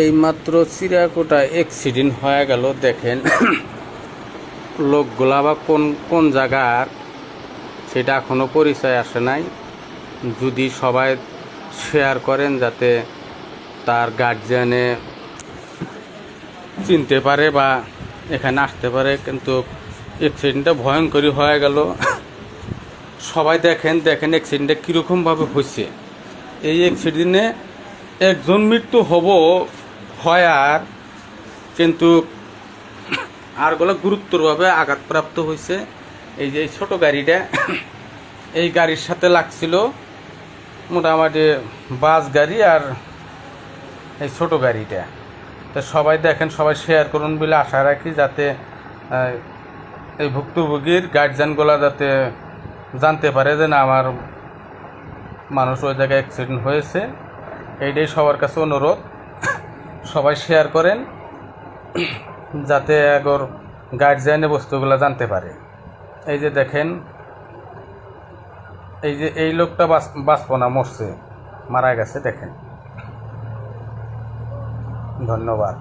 এইমাত্র চিরাকুটা অ্যাক্সিডেন্ট হয়ে গেল। দেখেন লোকগুলা বা কোন কোন জায়গার সেটা এখনও পরিচয় আসে নাই। যদি সবাই শেয়ার করেন যাতে তার গার্জিয়ানে চিনতে পারে বা এখানে আসতে পারে। কিন্তু অ্যাক্সিডেন্টটা ভয়ঙ্করই হয়ে গেল। সবাই দেখেন অ্যাক্সিডেন্টটা কীরকমভাবে হয়েছে। এই অ্যাক্সিডেন্টে একজন মৃত্যু হয় আর কিন্তু আরগুলো গুরুতরভাবে আঘাতপ্রাপ্ত হয়েছে। এই যে ছোট গাড়িটা এই গাড়ির সাথে লাগছিল মোটামুটি বাস গাড়ি আর এই ছোট গাড়িটা। তো সবাই দেখেন, সবাই শেয়ার করুন বলে আশা রাখি, যাতে এই ভুক্তভোগীর গার্জিয়ানগুলো যাতে জানতে পারে যে না আমার মানুষ ওই জায়গায় অ্যাক্সিডেন্ট হয়েছে। এইটাই সবার কাছে অনুরোধ, সবাই শেয়ার করেন যাতে একর গার্জিয়ানে বস্তুগুলো জানতে পারে। এই যে দেখেন, এই যে এই লোকটা বাঁচবো না, মরছে, মারা গেছে। দেখেন, ধন্যবাদ।